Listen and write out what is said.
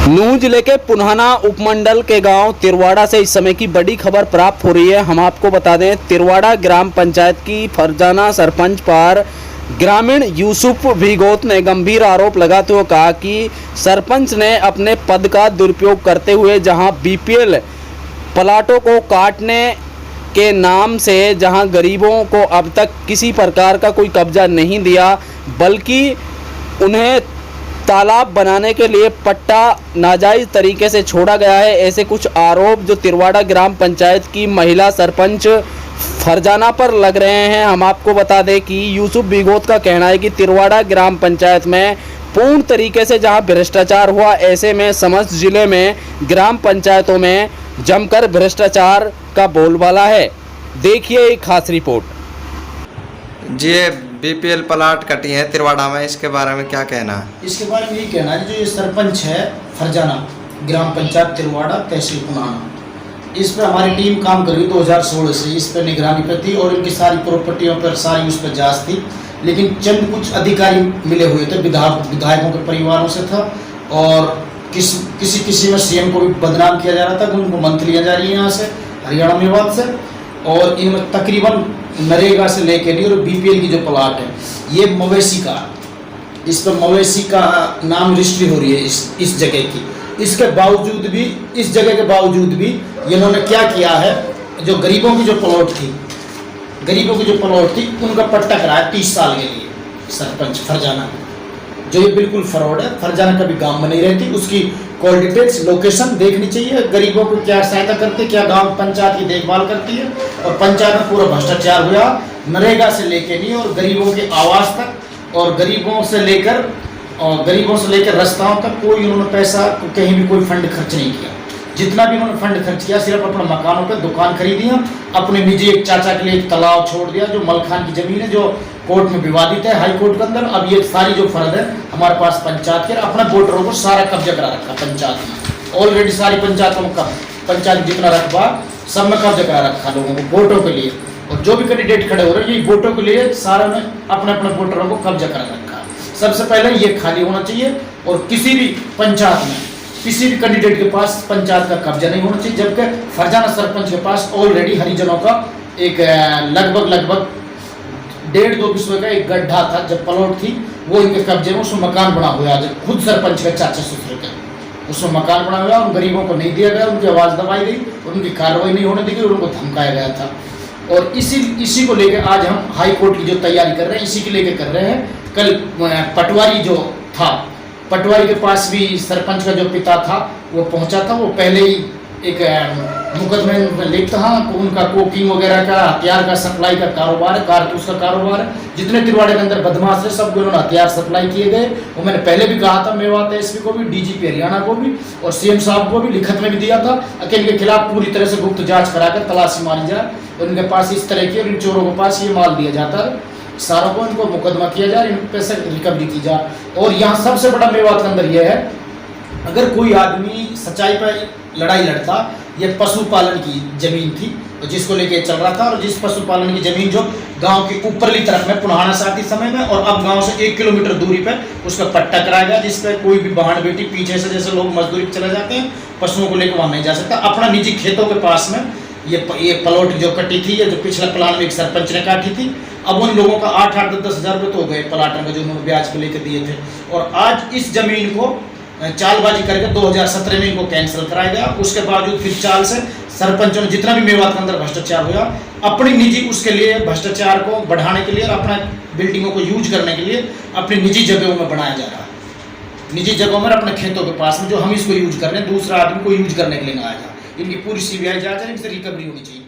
नूंह जिले के पुन्हाना उपमंडल के गांव तिरवाड़ा से इस समय की बड़ी खबर प्राप्त हो रही है। हम आपको बता दें, तिरवाड़ा ग्राम पंचायत की फरजाना सरपंच पर ग्रामीण यूसुफ भिगोत ने गंभीर आरोप लगाते हुए कहा कि सरपंच ने अपने पद का दुरुपयोग करते हुए जहां बीपीएल प्लाटों को काटने के नाम से जहां गरीबों को अब तक किसी प्रकार का कोई कब्जा नहीं दिया, बल्कि उन्हें तालाब बनाने के लिए पट्टा नाजायज़ तरीके से छोड़ा गया है। ऐसे कुछ आरोप जो तिरवाड़ा ग्राम पंचायत की महिला सरपंच फरजाना पर लग रहे हैं। हम आपको बता दें कि यूसुफ भिगोत का कहना है कि तिरवाड़ा ग्राम पंचायत में पूर्ण तरीके से जहां भ्रष्टाचार हुआ, ऐसे में समस्त जिले में ग्राम पंचायतों में जमकर भ्रष्टाचार का बोलबाला है। देखिए एक खास रिपोर्ट। जी, बीपीएल प्लाट कटी है तिरवाड़ा में, इसके बारे में क्या कहना है? इसके बारे में ये कहना है, जो ये सरपंच है फरजाना ग्राम पंचायत तिरवाड़ा तहसील पुन्हाना, इस पर हमारी टीम काम कर रही 2016 से। इस पर निगरानी पर थी और इनकी सारी प्रॉपर्टियों पर सारी उस पर जांच थी, लेकिन चंद कुछ अधिकारी मिले हुए थे, विधायकों के परिवारों से था और किसी में सीएम को भी बदनाम किया जा रहा था कि उनको मंत्रियाँ जा रही है यहाँ से हरियाणा मेवात से, और इनमें तकरीबन नरेगा से लेकर नहीं, और बीपीएल की जो प्लाट है ये मवेशी का, इस पर मवेशी का नाम रजिस्ट्री हो रही है इस जगह की। इसके बावजूद भी, इस जगह के बावजूद भी इन्होंने क्या किया है, जो गरीबों की जो प्लॉट थी उनका पट्टा कराया 30 साल के लिए सरपंच फरजाना, जो ये बिल्कुल फ्रॉड है। फरजाना कभी गांव में नहीं रहती, उसकी कॉल डिटेल्स लोकेशन देखनी चाहिए, गरीबों को क्या सहायता करती है, क्या गांव पंचायत की देखभाल करती है, और पंचायत में पूरा भ्रष्टाचार हुआ नरेगा से लेके नहीं, और गरीबों के आवास तक, और गरीबों से लेकर रास्ताओं तक कोई उन्होंने पैसा कहीं भी कोई फंड खर्च नहीं किया। जितना भी उन्होंने फंड खर्च किया सिर्फ अपने मकानों पर दुकान खरीदी है, अपने निजी एक चाचा के लिए एक तालाब छोड़ दिया, जो मलखान की जमीन है जो कोर्ट में विवादित है, हाई कोर्ट के अंदर। अब ये सारी जो फर्द है हमारे पास पंचायत के, अपने वोटरों को सारा कब्जा करा रखा पंचायत में। ऑलरेडी सारी पंचायतों में पंचायत जितना रकबा सब में कब्जा करा रखा लोगों को वोटों के लिए, और जो भी कैंडिडेट खड़े हो रहे हैं ये वोटों के लिए सारा में अपने अपने वोटरों को कब्जा करा रखा। सबसे पहले ये खाली होना चाहिए, और किसी भी पंचायत में किसी भी कैंडिडेट के पास पंचायत का कब्जा नहीं होना चाहिए, जबकि फरजाना सरपंच के पास ऑलरेडी हरिजनों का एक लगभग 1.5-2 बिस्वे का एक गड्ढा था, जब प्लॉट थी वो इनके कब्जे में, उसमें मकान बना हुआ है, खुद सरपंच का चाचा ससुर का उसमें मकान बना हुआ, उन गरीबों को नहीं दिया गया, उनकी आवाज़ दबाई गई, उनकी कार्रवाई नहीं होने दी गई, उनको धमकाया गया था। और इसी को लेकर आज हम हाई कोर्ट की जो तैयारी कर रहे हैं, इसी के लेकर कर रहे हैं। कल पटवारी जो था, पटवारी के पास भी सरपंच का जो पिता था वो पहुंचा था, वो पहले ही एक मुकदमे में लिखता है, उनका कोकिंग वगैरह का, हथियार का सप्लाई का कारोबार है, कारतूस का कारोबार है। जितने तिरवाड़े के अंदर बदमाश है सबको उन्होंने हथियार सप्लाई किए गए। वो मैंने पहले भी कहा था, मेवात एसपी को भी, डीजीपी हरियाणा को भी, और सीएम साहब को भी लिखित में भी दिया था कि इनके खिलाफ पूरी तरह से गुप्त जाँच कराकर तलाशी मारी जाए, और इनके पास इस तरह की, और इन चोरों के पास ये माल दिया जाता है, सारों को इनको मुकदमा किया जाए, इन पैसे रिकवरी की जाए। और यहाँ सबसे बड़ा मेवात के अंदर यह है, अगर कोई आदमी सच्चाई पर लड़ाई लड़ता, ये पशुपालन की जमीन थी और जिसको लेके चल रहा था, और जिस पशुपालन की जमीन जो गांव की ऊपरली तरफ में पुन्हाना से आती समय में, और अब गांव से 1 किलोमीटर दूरी पर उसका पट्टा कराया गया, जिस पर कोई भी बहन बेटी पीछे से, जैसे लोग मजदूरी चले जाते हैं, पशुओं को लेकर वहाँ नहीं जा सकता। अपना निजी खेतों के पास में ये प्लॉट जो कटी थी, ये जो पिछला प्लान में एक सरपंच ने काटी थी, अब उन लोगों का 8-10 हज़ार रुपये तो हो गए प्लाटों में, जो उन्होंने ब्याज पे लेकर दिए थे। और आज इस जमीन को चालबाजी करके 2017 में इनको कैंसिल कराया गया। उसके बावजूद फिर चाल से सरपंचों ने जितना भी मेवात के अंदर भ्रष्टाचार हुआ, अपनी निजी उसके लिए भ्रष्टाचार को बढ़ाने के लिए और अपना बिल्डिंगों को यूज करने के लिए अपनी निजी जगहों में बनाया जा रहा है। निजी जगहों में अपने खेतों के पास में, जो हम इसको यूज कर रहे हैं, दूसरा आदमी को यूज करने के लिए ना आएगा। इनकी पूरी सीबीआई जांच है, इनसे रिकवरी होनी चाहिए।